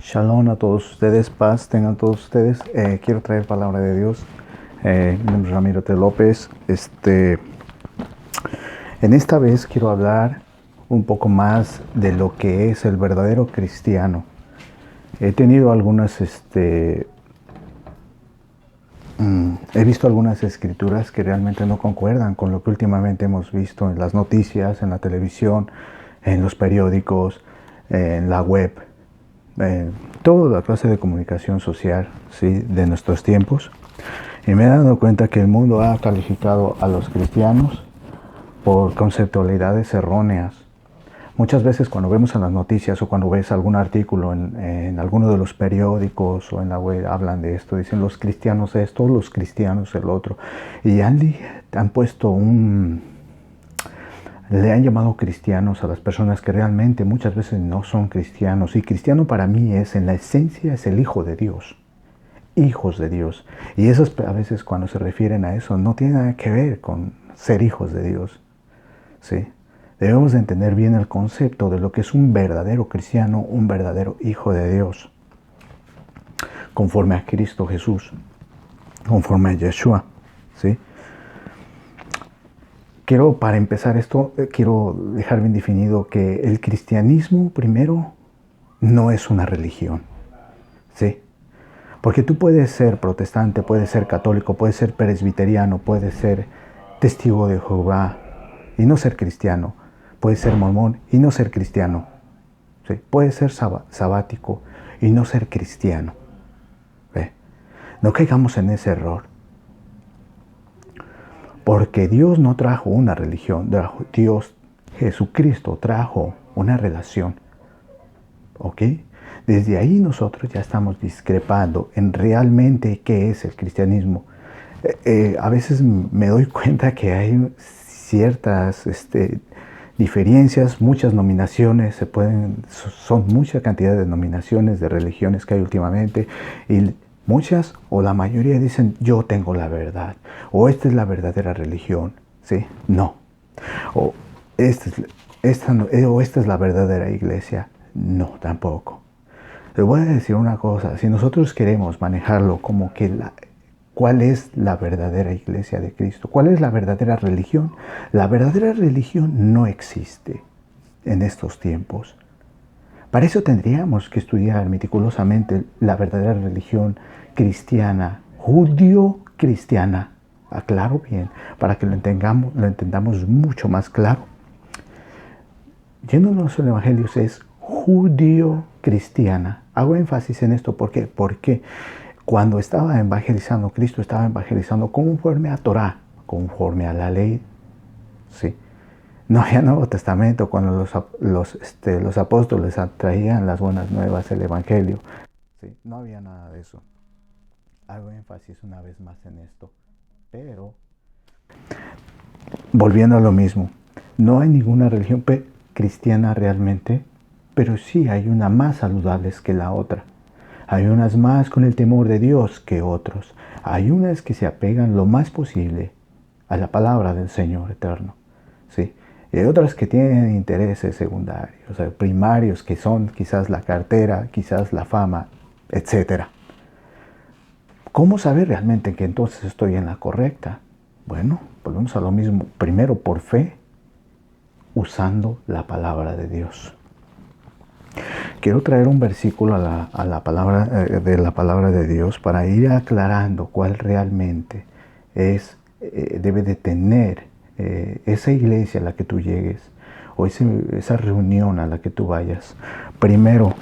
Shalom a todos ustedes, paz tengan todos ustedes. Quiero traer palabra de Dios. Mi nombre es Ramiro T. López. En esta vez quiero hablar un poco más de lo que es el verdadero cristiano. He tenido he visto algunas escrituras que realmente no concuerdan con lo que últimamente hemos visto en las noticias, en la televisión, en los periódicos, en la web. Toda la clase de comunicación social, ¿sí?, de nuestros tiempos, y me he dado cuenta que el mundo ha calificado a los cristianos por conceptualidades erróneas. Muchas veces cuando vemos en las noticias o cuando ves algún artículo en alguno de los periódicos o en la web, hablan de esto, dicen los cristianos esto, los cristianos el otro, y han puesto le han llamado cristianos a las personas que realmente muchas veces no son cristianos. Y cristiano para mí en la esencia, es el Hijo de Dios. Hijos de Dios. Y eso a veces cuando se refieren a eso no tiene nada que ver con ser hijos de Dios. ¿Sí? Debemos de entender bien el concepto de lo que es un verdadero cristiano, un verdadero hijo de Dios. Conforme a Cristo Jesús. Conforme a Yeshua. ¿Sí? Para empezar esto, quiero dejar bien definido que el cristianismo, primero, no es una religión, ¿sí? Porque tú puedes ser protestante, puedes ser católico, puedes ser presbiteriano, puedes ser testigo de Jehová y no ser cristiano. Puedes ser mormón y no ser cristiano, ¿sí? Puedes ser sabático y no ser cristiano, ¿ve? No caigamos en ese error. Porque Dios no trajo una religión, Dios, Jesucristo trajo una relación. ¿Ok? Desde ahí nosotros ya estamos discrepando en realmente qué es el cristianismo. A veces me doy cuenta que hay ciertas diferencias, muchas nominaciones, son mucha cantidad de denominaciones, de religiones que hay últimamente, y muchas o la mayoría dicen yo tengo la verdad, o esta es la verdadera religión, ¿sí? No. O esta es la verdadera iglesia. No, tampoco. Les voy a decir una cosa, si nosotros queremos manejarlo como que ¿cuál es la verdadera iglesia de Cristo? ¿Cuál es la verdadera religión? La verdadera religión no existe en estos tiempos. Para eso tendríamos que estudiar meticulosamente la verdadera religión cristiana, judío-cristiana. Aclaro bien, para que lo entendamos mucho más claro. Yéndonos al Evangelio es judío-cristiana. Hago énfasis en esto porque cuando estaba evangelizando, Cristo estaba evangelizando conforme a Torah, conforme a la ley. Sí. No había Nuevo Testamento cuando los apóstoles traían las buenas nuevas, el Evangelio. Sí, no había nada de eso. Hago énfasis una vez más en esto. Pero, volviendo a lo mismo, no hay ninguna religión cristiana realmente, pero sí hay una más saludables que la otra. Hay unas más con el temor de Dios que otros. Hay unas que se apegan lo más posible a la palabra del Señor eterno. ¿Sí? Y hay otras que tienen intereses secundarios, o sea, primarios, que son quizás la cartera, quizás la fama, etc. ¿Cómo saber realmente que entonces estoy en la correcta? Bueno, volvemos a lo mismo. Primero por fe, usando la palabra de Dios. Quiero traer un versículo a la palabra de la palabra de Dios para ir aclarando cuál realmente debe de tener esa iglesia a la que tú llegues o esa reunión a la que tú vayas. Primero,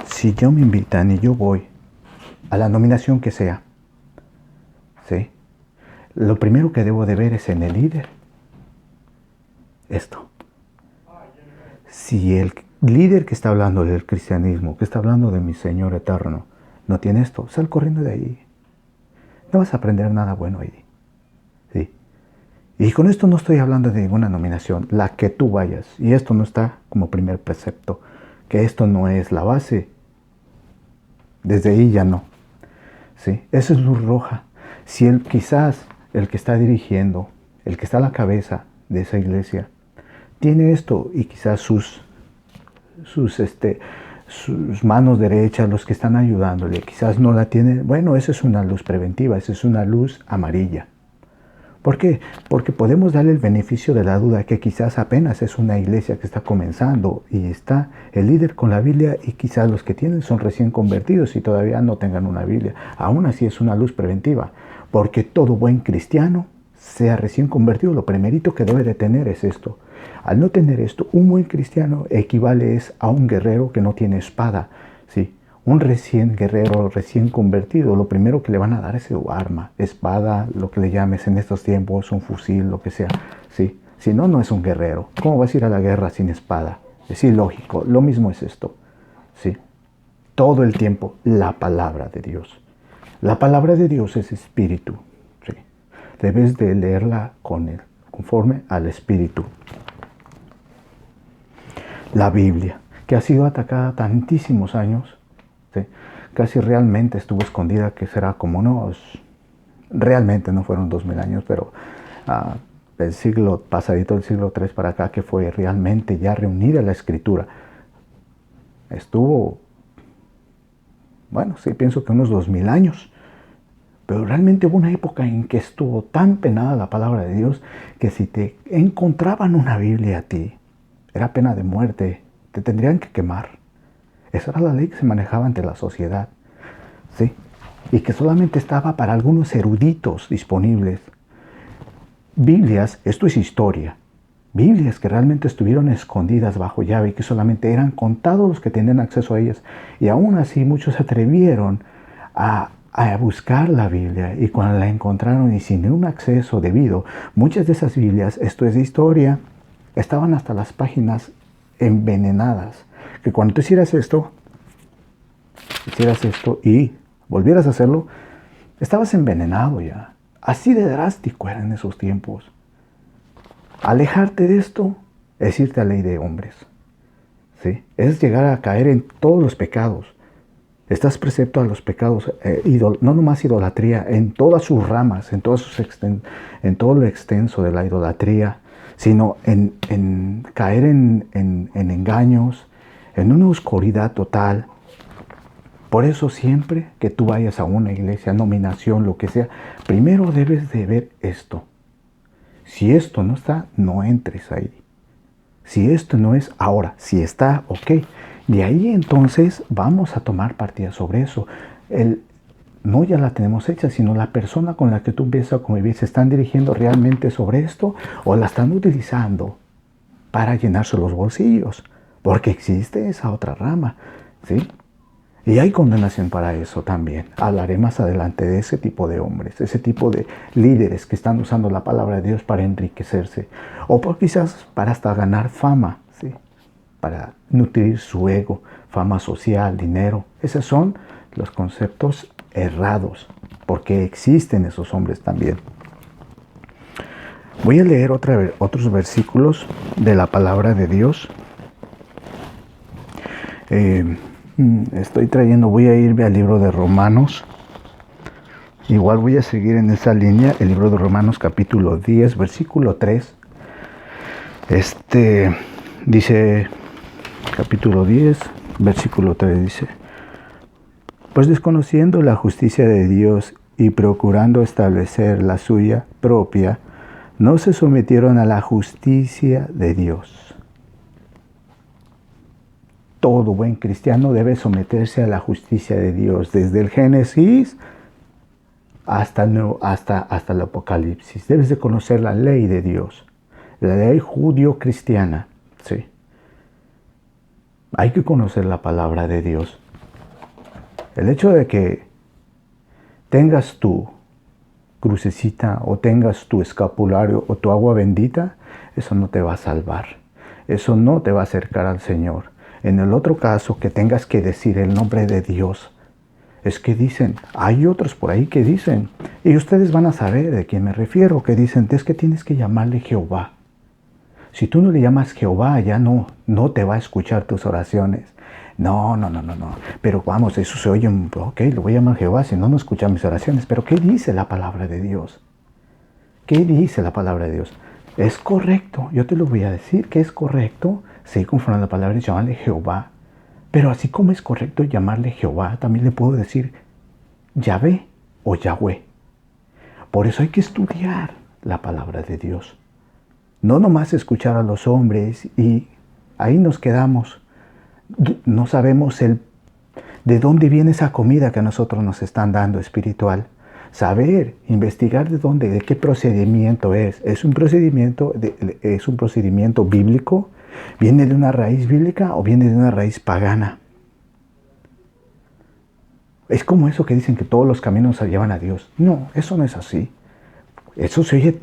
si yo me invitan y yo voy a la nominación que sea, ¿sí?, lo primero que debo de ver es en el líder esto. Si el líder que está hablando del cristianismo, que está hablando de mi Señor eterno, no tiene esto, sal corriendo de ahí. No vas a aprender nada bueno ahí. ¿Sí? Y con esto no estoy hablando de ninguna nominación, la que tú vayas. Y esto no está como primer precepto, que esto no es la base. Desde ahí ya no. ¿Sí? Eso es luz roja. Si quizás el que está dirigiendo, el que está a la cabeza de esa iglesia, tiene esto y quizás sus sus manos derechas, los que están ayudándole, quizás no la tienen. Bueno, esa es una luz preventiva, esa es una luz amarilla. ¿Por qué? Porque podemos darle el beneficio de la duda que quizás apenas es una iglesia que está comenzando y está el líder con la Biblia y quizás los que tienen son recién convertidos y todavía no tengan una Biblia. Aún así es una luz preventiva, porque todo buen cristiano, sea recién convertido, lo primerito que debe de tener es esto. Al no tener esto, un buen cristiano equivale a un guerrero que no tiene espada, ¿sí? Un recién guerrero, recién convertido, lo primero que le van a dar es su arma, espada, lo que le llames en estos tiempos, un fusil, lo que sea, ¿sí? Si no, no es un guerrero. ¿Cómo vas a ir a la guerra sin espada? Es ilógico. Lo mismo es esto, ¿sí? Todo el tiempo, la palabra de Dios. La palabra de Dios es espíritu, ¿sí? Debes de leerla conforme al espíritu. La Biblia, que ha sido atacada tantísimos años, ¿sí? Casi realmente estuvo escondida, que será como realmente no fueron 2000 años, pero el siglo pasadito, el siglo III para acá, que fue realmente ya reunida la escritura. Estuvo, bueno, sí, pienso que unos 2000 años, pero realmente hubo una época en que estuvo tan penada la palabra de Dios que si te encontraban una Biblia a ti, era pena de muerte, te tendrían que quemar. Esa era la ley que se manejaba ante la sociedad, ¿sí? Y que solamente estaba para algunos eruditos disponibles. Biblias, esto es historia. Biblias que realmente estuvieron escondidas bajo llave y que solamente eran contados los que tenían acceso a ellas. Y aún así muchos se atrevieron a buscar la Biblia, y cuando la encontraron y sin un acceso debido, muchas de esas Biblias, esto es de historia, estaban hasta las páginas envenenadas. Que cuando tú hicieras esto y volvieras a hacerlo, estabas envenenado ya. Así de drástico era en esos tiempos. Alejarte de esto es irte a la ley de hombres, ¿sí? Es llegar a caer en todos los pecados. Estás precepto a los pecados, no nomás idolatría, en todas sus ramas, en todo lo extenso de la idolatría, sino en caer en engaños, en una oscuridad total. Por eso siempre que tú vayas a una iglesia, nominación, lo que sea, primero debes de ver esto. Si esto no está, no entres ahí. Si esto no es, ahora, si está, ok. De ahí entonces vamos a tomar partida sobre eso. No ya la tenemos hecha, sino la persona con la que tú empiezas a convivir, ¿se están dirigiendo realmente sobre esto o la están utilizando para llenarse los bolsillos? Porque existe esa otra rama, ¿sí? Y hay condenación para eso también. Hablaré más adelante de ese tipo de hombres, ese tipo de líderes que están usando la palabra de Dios para enriquecerse, o quizás para hasta ganar fama, ¿sí? Para nutrir su ego, fama social, dinero. Esos son los conceptos errados, porque existen esos hombres también. Voy a leer otros versículos de la palabra de Dios. Voy a irme al libro de Romanos. Igual voy a seguir en esa línea, el libro de Romanos capítulo 10, versículo 3. Dice, capítulo 10, versículo 3, dice: pues desconociendo la justicia de Dios y procurando establecer la suya propia, no se sometieron a la justicia de Dios. Todo buen cristiano debe someterse a la justicia de Dios, desde el Génesis hasta el Apocalipsis. Debes de conocer la ley de Dios, la ley judío-cristiana, ¿sí? Hay que conocer la palabra de Dios. El hecho de que tengas tu crucecita o tengas tu escapulario o tu agua bendita, eso no te va a salvar. Eso no te va a acercar al Señor. En el otro caso, que tengas que decir el nombre de Dios, es que dicen, hay otros por ahí que dicen, y ustedes van a saber de quién me refiero, que dicen, es que tienes que llamarle Jehová. Si tú no le llamas Jehová, ya no te va a escuchar tus oraciones. No. Pero vamos, eso se oye, ok, lo voy a llamar Jehová, si no escucha mis oraciones. Pero ¿qué dice la palabra de Dios? ¿Qué dice la palabra de Dios? Es correcto, yo te lo voy a decir que es correcto, sí, conforme a la palabra de llamarle Jehová. Pero así como es correcto llamarle Jehová, también le puedo decir Yahvé o Yahweh. Por eso hay que estudiar la palabra de Dios. No nomás escuchar a los hombres y ahí nos quedamos. No sabemos de dónde viene esa comida que a nosotros nos están dando espiritual. Saber, investigar de qué procedimiento es. ¿Es un procedimiento bíblico? ¿Viene de una raíz bíblica o viene de una raíz pagana? Es como eso que dicen que todos los caminos se llevan a Dios. No, eso no es así. Eso se oye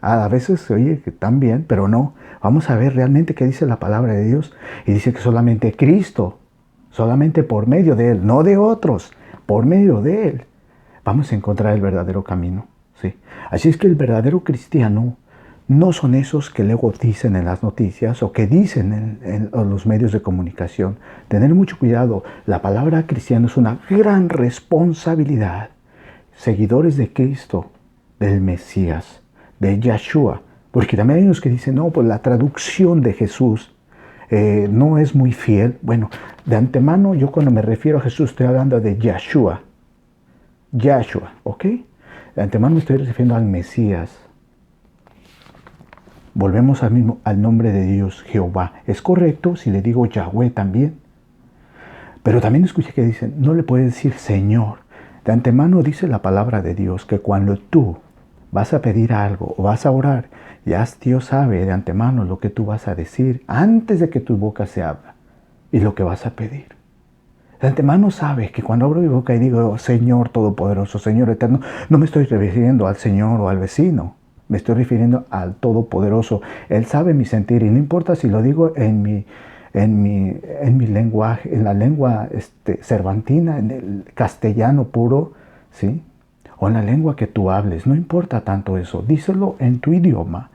a veces se oye que tan bien, pero no. Vamos a ver realmente qué dice la palabra de Dios. Y dice que solamente Cristo, solamente por medio de Él, no de otros, por medio de Él, vamos a encontrar el verdadero camino. ¿Sí? Así es que el verdadero cristiano no son esos que luego dicen en las noticias o que dicen en los medios de comunicación. Tener mucho cuidado. La palabra cristiano es una gran responsabilidad. Seguidores de Cristo, del Mesías, de Yahshua. Porque también hay unos que dicen, no, pues la traducción de Jesús no es muy fiel. Bueno, de antemano yo cuando me refiero a Jesús estoy hablando de Yahshua. Yahshua, ¿ok? De antemano me estoy refiriendo al Mesías. Volvemos al nombre de Dios, Jehová. Es correcto si le digo Yahweh también. Pero también escuché que dicen, no le puedes decir Señor. De antemano dice la palabra de Dios que cuando tú vas a pedir algo o vas a orar, ya Dios sabe de antemano lo que tú vas a decir antes de que tu boca se abra y lo que vas a pedir. De antemano sabes que cuando abro mi boca y digo, Señor Todopoderoso, Señor Eterno, no me estoy refiriendo al Señor o al vecino. Me estoy refiriendo al Todopoderoso. Él sabe mi sentir y no importa si lo digo en mi lenguaje, en la lengua cervantina, en el castellano puro, ¿sí? O en la lengua que tú hables. No importa tanto eso. Díselo en tu idioma.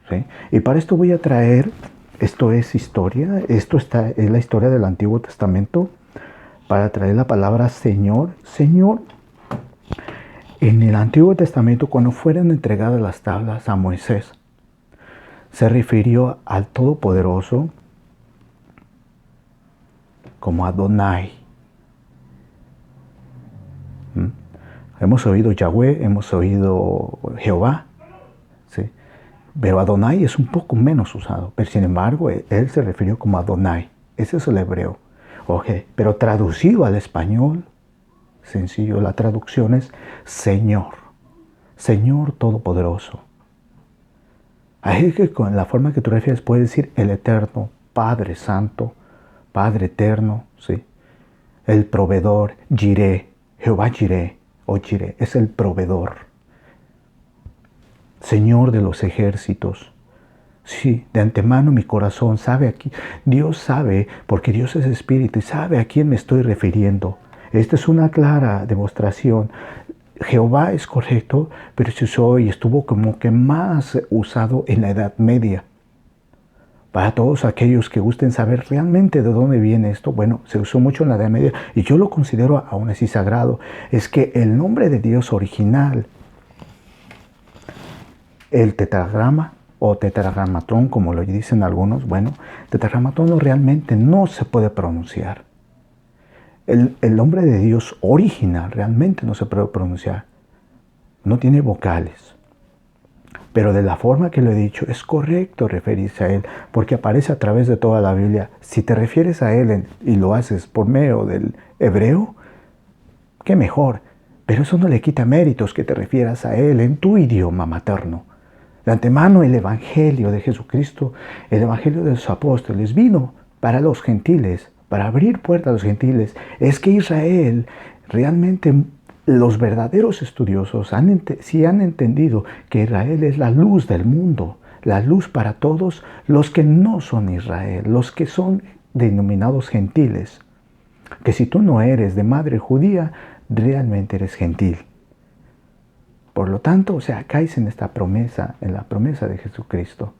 ¿Sí? Y para esto voy a traer, esto es historia, es la historia del Antiguo Testamento, para traer la palabra Señor. Señor. En el Antiguo Testamento, cuando fueron entregadas las tablas a Moisés, se refirió al Todopoderoso como Adonai. Hemos oído Yahweh, hemos oído Jehová, ¿sí? Pero Adonai es un poco menos usado. Pero sin embargo, él se refirió como Adonai. Ese es el hebreo. Okay. Pero traducido al español, sencillo, la traducción es Señor. Señor Todopoderoso. Ahí que con la forma que tú refieres puedes decir el Eterno, Padre Santo, Padre Eterno, ¿sí? El proveedor, Jireh, Jehová Jireh o Jireh, es el proveedor. Señor de los ejércitos. Sí, de antemano mi corazón sabe aquí. Dios sabe, porque Dios es espíritu y sabe a quién me estoy refiriendo. Esta es una clara demostración. Jehová es correcto, pero se usó y estuvo como que más usado en la Edad Media. Para todos aquellos que gusten saber realmente de dónde viene esto, bueno, se usó mucho en la Edad Media y yo lo considero aún así sagrado. Es que el nombre de Dios original, el tetragrama o tetragramatón, como lo dicen algunos, bueno, tetragramatón realmente no se puede pronunciar. El nombre de Dios original realmente no se puede pronunciar. No tiene vocales. Pero de la forma que lo he dicho, es correcto referirse a Él, porque aparece a través de toda la Biblia. Si te refieres a Él y lo haces por medio del hebreo, qué mejor. Pero eso no le quita méritos que te refieras a Él en tu idioma materno. De antemano, el Evangelio de Jesucristo, el Evangelio de los apóstoles, vino para los gentiles, para abrir puertas a los gentiles. Es que Israel, realmente los verdaderos estudiosos sí han entendido que Israel es la luz del mundo, la luz para todos los que no son Israel, los que son denominados gentiles. Que si tú no eres de madre judía, realmente eres gentil. Por lo tanto, o sea, caes en esta promesa, en la promesa de Jesucristo,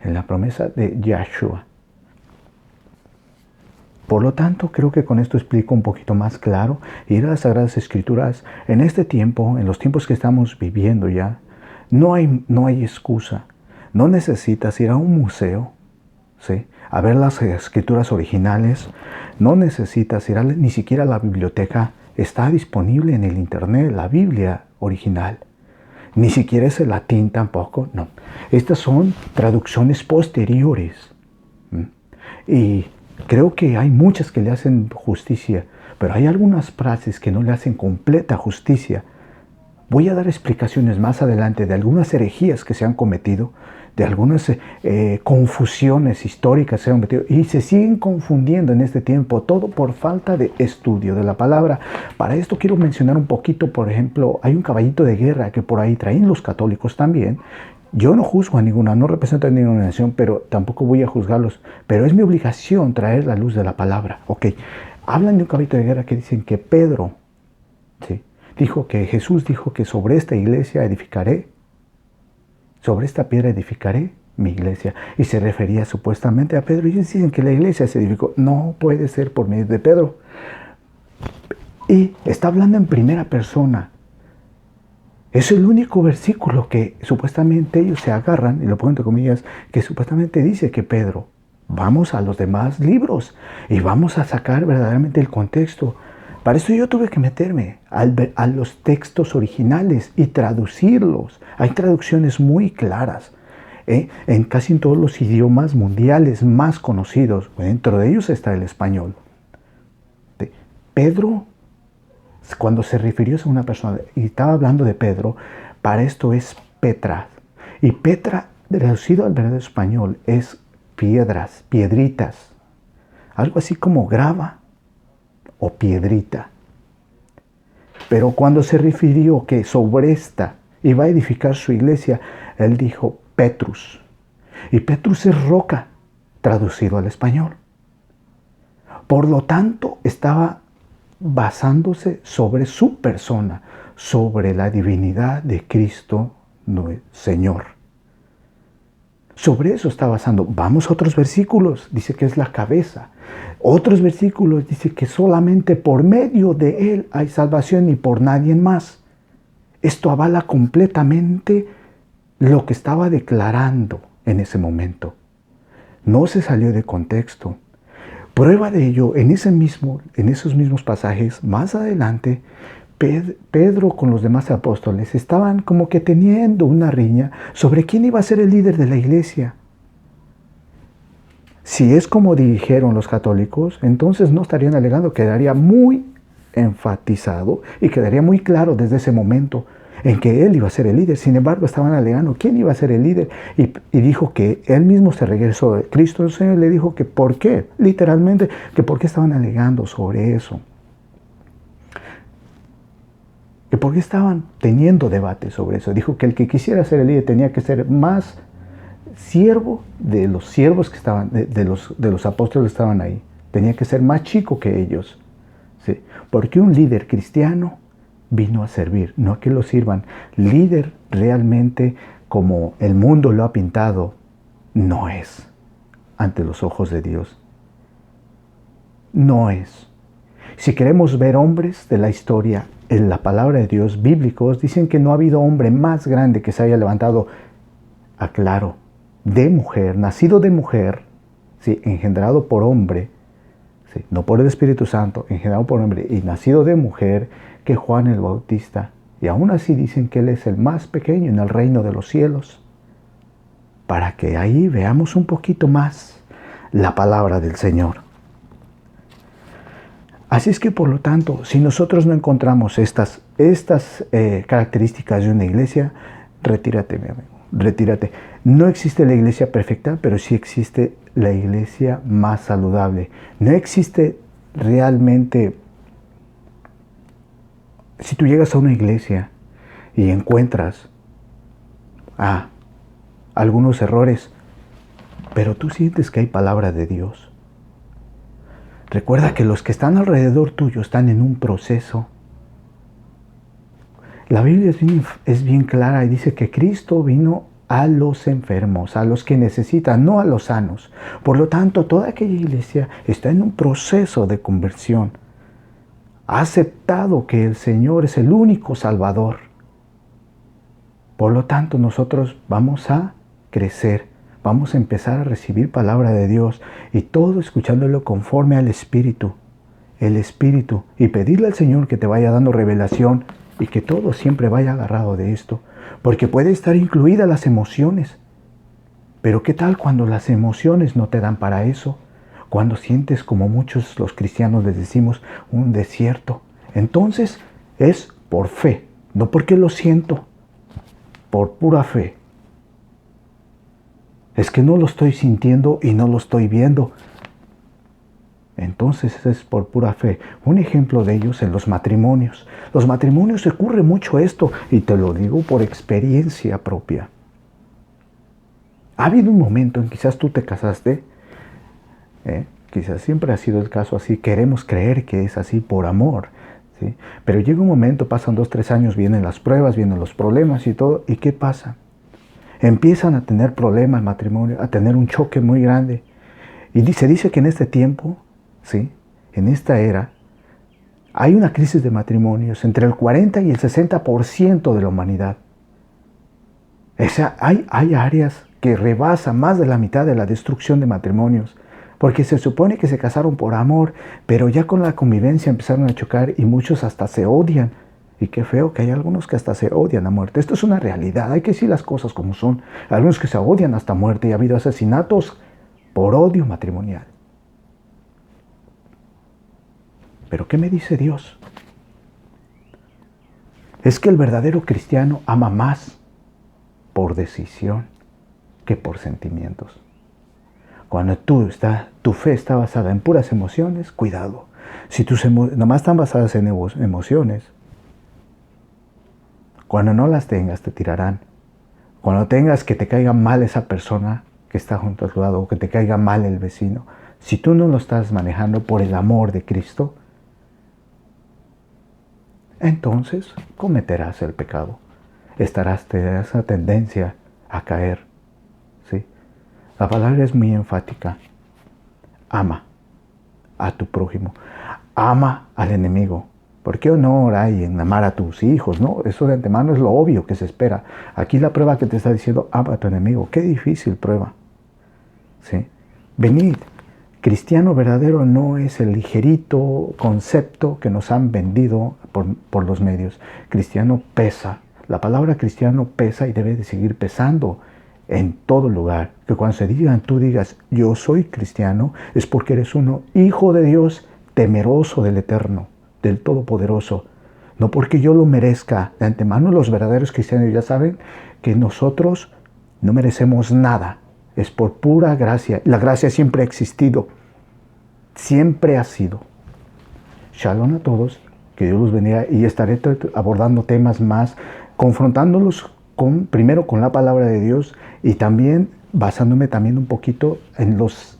en la promesa de Yahshua. Por lo tanto, creo que con esto explico un poquito más claro. Ir a las Sagradas Escrituras en este tiempo, en los tiempos que estamos viviendo ya, no hay excusa. No necesitas ir a un museo ¿sí? A ver las escrituras originales. No necesitas ir ni siquiera a la biblioteca. Está disponible en el internet la Biblia original. Ni siquiera es el latín tampoco, no. Estas son traducciones posteriores. Y creo que hay muchas que le hacen justicia, pero hay algunas frases que no le hacen completa justicia. Voy a dar explicaciones más adelante de algunas herejías que se han cometido, de algunas confusiones históricas que se han cometido y se siguen confundiendo en este tiempo, todo por falta de estudio de la palabra. Para esto quiero mencionar un poquito, por ejemplo, hay un caballito de guerra que por ahí traen los católicos también. Yo no juzgo a ninguna, no represento a ninguna nación, pero tampoco voy a juzgarlos. Pero es mi obligación traer la luz de la palabra. Ok, hablan de un caballito de guerra que dicen que Pedro, ¿sí?, dijo que Jesús dijo que sobre esta iglesia edificaré, sobre esta piedra edificaré mi iglesia. Y se refería supuestamente a Pedro. Y ellos dicen que la iglesia se edificó. No puede ser por medio de Pedro. Y está hablando en primera persona. Es el único versículo que supuestamente ellos se agarran, y lo pongo entre comillas, que supuestamente dice que Pedro, vamos a los demás libros y vamos a sacar verdaderamente el contexto. Para eso yo tuve que meterme a los textos originales y traducirlos. Hay traducciones muy claras, en casi todos los idiomas mundiales más conocidos. Dentro de ellos está el español. Pedro, cuando se refirió a una persona y estaba hablando de Pedro, para esto es Petra. Y Petra, traducido al verdadero español, es piedras, piedritas. Algo así como grava o piedrita. Pero cuando se refirió que sobre esta iba a edificar su iglesia, él dijo Petrus. Y Petrus es roca, traducido al español. Por lo tanto, estaba basándose sobre su persona, sobre la divinidad de Cristo, Señor. Sobre eso está basando. Vamos a otros versículos. Dice que es la cabeza. Otros versículos dice que solamente por medio de Él hay salvación y por nadie más. Esto avala completamente lo que estaba declarando en ese momento. No se salió de contexto. Prueba de ello, en esos mismos pasajes, más adelante, Pedro con los demás apóstoles estaban como que teniendo una riña sobre quién iba a ser el líder de la iglesia. Si es como dijeron los católicos, entonces no estarían alegando, quedaría muy enfatizado y quedaría muy claro desde ese momento en que él iba a ser el líder. Sin embargo, estaban alegando quién iba a ser el líder y dijo que él mismo se regresó. Cristo el Señor le dijo que por qué, literalmente, que por qué estaban alegando sobre eso. Que por qué estaban teniendo debate sobre eso. Dijo que el que quisiera ser el líder tenía que ser más siervo de los siervos que estaban, de los apóstoles que estaban ahí. Tenía que ser más chico que ellos. ¿Sí? Porque un líder cristiano vino a servir, no a que lo sirvan. Líder realmente, como el mundo lo ha pintado, no es ante los ojos de Dios. No es. Si queremos ver hombres de la historia, en la palabra de Dios, bíblicos, dicen que no ha habido hombre más grande que se haya levantado, aclaro, de mujer, nacido de mujer, ¿sí?, engendrado por hombre, ¿sí?, no por el Espíritu Santo, engendrado por hombre y nacido de mujer, que Juan el Bautista. Y aún así dicen que él es el más pequeño en el reino de los cielos. Para que ahí veamos un poquito más la palabra del Señor. Así es que, por lo tanto, si nosotros no encontramos estas características de una iglesia, retírate, mi amigo, retírate. No existe la iglesia perfecta, pero sí existe la iglesia más saludable. No existe realmente. Si tú llegas a una iglesia y encuentras algunos errores, pero tú sientes que hay palabra de Dios, recuerda que los que están alrededor tuyo están en un proceso. La Biblia es bien clara y dice que Cristo vino a los enfermos, a los que necesitan, no a los sanos. Por lo tanto, toda aquella iglesia está en un proceso de conversión. Ha aceptado que el Señor es el único Salvador. Por lo tanto, nosotros vamos a crecer, vamos a empezar a recibir palabra de Dios y todo escuchándolo conforme al Espíritu. El Espíritu. Y pedirle al Señor que te vaya dando revelación y que todo siempre vaya agarrado de esto. Porque puede estar incluidas las emociones. Pero ¿qué tal cuando las emociones no te dan para eso? Cuando sientes, como muchos los cristianos les decimos, un desierto. Entonces es por fe, no porque lo siento, por pura fe. Es que no lo estoy sintiendo y no lo estoy viendo. Entonces es por pura fe. Un ejemplo de ellos en los matrimonios. Los matrimonios ocurre mucho esto y te lo digo por experiencia propia. Ha habido un momento en quizás tú te casaste, quizás siempre ha sido el caso así, queremos creer que es así por amor, ¿sí? Pero llega un momento, pasan 2, 3 años, vienen las pruebas, vienen los problemas y todo, ¿y qué pasa? Empiezan a tener problemas el matrimonio, a tener un choque muy grande. Y se dice que en este tiempo, ¿sí?, en esta era, hay una crisis de matrimonios entre el 40 y el 60% de la humanidad. O sea, hay áreas que rebasan más de la mitad de la destrucción de matrimonios, porque se supone que se casaron por amor, pero ya con la convivencia empezaron a chocar y muchos hasta se odian. Y qué feo que hay algunos que hasta se odian a muerte. Esto es una realidad, hay que decir las cosas como son. Algunos que se odian hasta muerte y ha habido asesinatos por odio matrimonial. ¿Pero qué me dice Dios? Es que el verdadero cristiano ama más por decisión que por sentimientos. Cuando tu fe está basada en puras emociones, cuidado. Si tus nomás están basadas en emociones, cuando no las tengas te tirarán. Cuando tengas que te caiga mal esa persona que está junto a tu lado o que te caiga mal el vecino, si tú no lo estás manejando por el amor de Cristo, entonces cometerás el pecado. Tendrás esa tendencia a caer. ¿Sí? La palabra es muy enfática. Ama a tu prójimo. Ama al enemigo. ¿Por qué honor hay en amar a tus hijos? ¿No? Eso de antemano es lo obvio que se espera. Aquí la prueba que te está diciendo, ama a tu enemigo. Qué difícil prueba. ¿Sí? Venid. Cristiano verdadero no es el ligerito concepto que nos han vendido por los medios. Cristiano pesa. La palabra cristiano pesa y debe de seguir pesando en todo lugar. Que cuando tú digas, yo soy cristiano, es porque eres uno hijo de Dios, temeroso del Eterno, del Todopoderoso. No porque yo lo merezca. De antemano los verdaderos cristianos ya saben que nosotros no merecemos nada. Es por pura gracia. La gracia siempre ha existido. Siempre ha sido. Shalom a todos. Que Dios los bendiga. Y estaré abordando temas más, confrontándolos primero con la palabra de Dios y también basándome también un poquito en las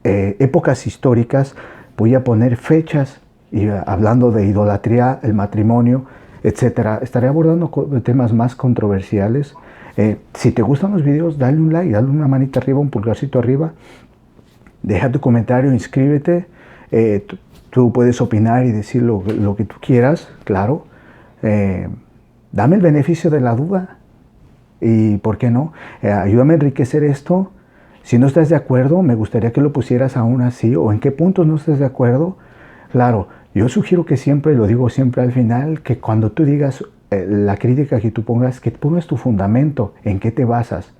épocas históricas. Voy a poner fechas y hablando de idolatría, el matrimonio, etc. Estaré abordando temas más controversiales. Si te gustan los videos, dale un like, dale una manita arriba, un pulgarcito arriba. Deja tu comentario, inscríbete. Tú puedes opinar y decir lo que tú quieras, claro. Dame el beneficio de la duda. Y ¿por qué no? Ayúdame a enriquecer esto. Si no estás de acuerdo, me gustaría que lo pusieras aún así. O en qué puntos no estás de acuerdo. Claro, yo sugiero que siempre, lo digo siempre al final, que cuando tú digas la crítica que tú pongas, que pongas tu fundamento, en qué te basas.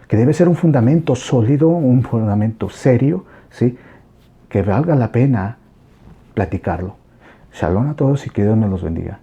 Que debe ser un fundamento sólido, un fundamento serio, ¿sí? Que valga la pena platicarlo. Shalom a todos y que Dios me los bendiga.